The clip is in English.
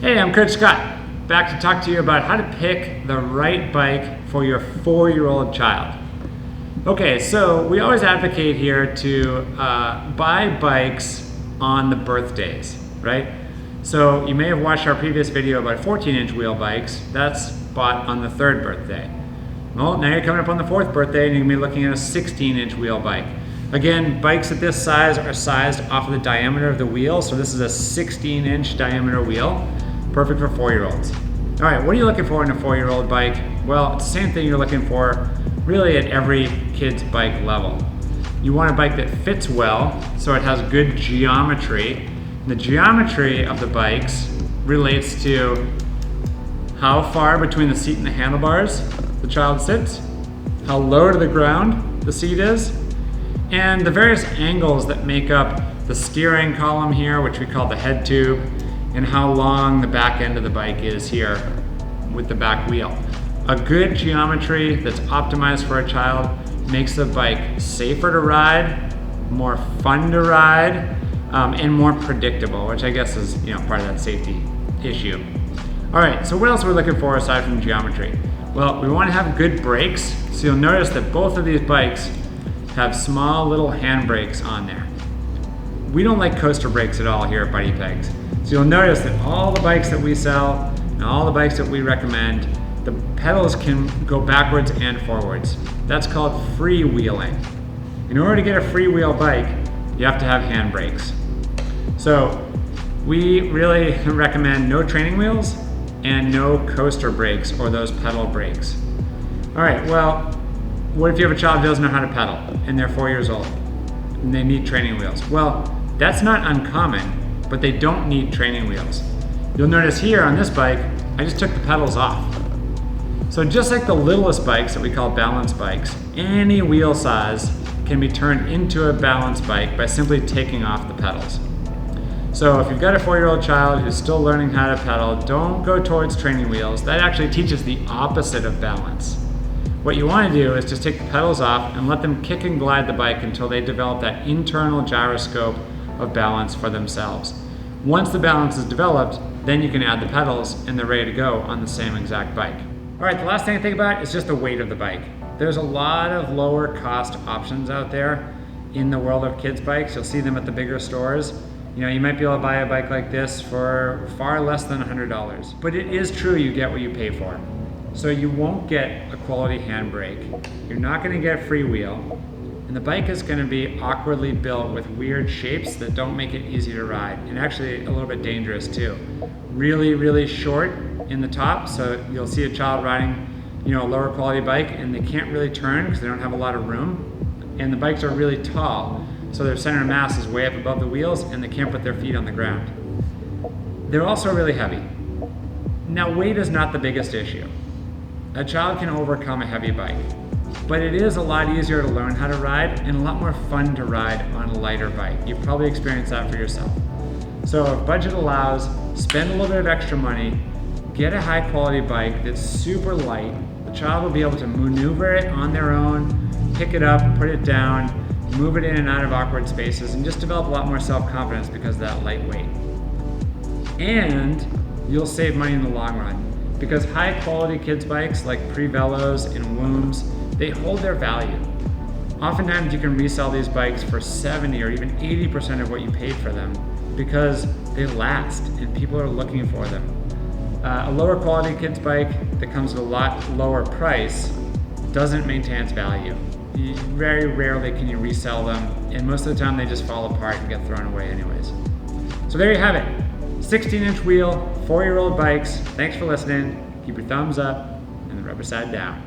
Hey, I'm Coach Scott, back to talk to you about how to pick the right bike for your 4-year-old child. Okay, so we always advocate here to buy bikes on the birthdays, right? So you may have watched our previous video about 14-inch wheel bikes. That's bought on the 3rd birthday. Well, now you're coming up on the 4th birthday and you're gonna be looking at a 16-inch wheel bike. Again, bikes at this size are sized off of the diameter of the wheel, so this is a 16-inch diameter wheel. Perfect for 4-year-olds. All right, what are you looking for in a 4-year-old bike? Well, it's the same thing you're looking for really at every kid's bike level. You want a bike that fits well, so it has good geometry. The geometry of the bikes relates to how far between the seat and the handlebars the child sits, how low to the ground the seat is, and the various angles that make up the steering column here, which we call the head tube, and how long the back end of the bike is here with the back wheel. A good geometry that's optimized for a child makes the bike safer to ride, more fun to ride, and more predictable, which I guess is part of that safety issue. All right, so what else are we looking for aside from geometry? Well, we want to have good brakes, so you'll notice that both of these bikes have small little hand brakes on there. We don't like coaster brakes at all here at Buddy Pegs. So you'll notice that all the bikes that we sell and all the bikes that we recommend, the pedals can go backwards and forwards. That's called freewheeling. In order to get a freewheel bike, you have to have hand brakes. So we really recommend no training wheels and no coaster brakes or those pedal brakes. All right, well, what if you have a child who doesn't know how to pedal and they're 4 years old and they need training wheels? Well, that's not uncommon, but they don't need training wheels. You'll notice here on this bike, I just took the pedals off. So just like the littlest bikes that we call balance bikes, any wheel size can be turned into a balance bike by simply taking off the pedals. So if you've got a 4-year-old child who's still learning how to pedal, don't go towards training wheels. That actually teaches the opposite of balance. What you want to do is just take the pedals off and let them kick and glide the bike until they develop that internal gyroscope of balance for themselves. Once the balance is developed, then you can add the pedals and they're ready to go on the same exact bike. All right, the last thing to think about is just the weight of the bike. There's a lot of lower cost options out there in the world of kids bikes. You'll see them at the bigger stores. You might be able to buy a bike like this for far less than $100. But it is true you get what you pay for. So you won't get a quality handbrake. You're not gonna get freewheel. And the bike is gonna be awkwardly built with weird shapes that don't make it easy to ride, and actually a little bit dangerous too. Really, really short in the top, so you'll see a child riding a lower quality bike and they can't really turn because they don't have a lot of room. And the bikes are really tall, so their center of mass is way up above the wheels and they can't put their feet on the ground. They're also really heavy. Now, weight is not the biggest issue. A child can overcome a heavy bike. But it is a lot easier to learn how to ride and a lot more fun to ride on a lighter bike. You've probably experienced that for yourself. So if budget allows, spend a little bit of extra money, get a high quality bike that's super light. The child will be able to maneuver it on their own, pick it up, put it down, move it in and out of awkward spaces, and just develop a lot more self-confidence because of that lightweight. And you'll save money in the long run because high quality kids bikes like Prevelos and Wooms, they hold their value. Oftentimes you can resell these bikes for 70 or even 80% of what you paid for them because they last and people are looking for them. A lower quality kids bike that comes at a lot lower price doesn't maintain its value. Very rarely can you resell them, and most of the time they just fall apart and get thrown away anyways. So there you have it. 16-inch wheel, 4-year-old bikes. Thanks for listening. Keep your thumbs up and the rubber side down.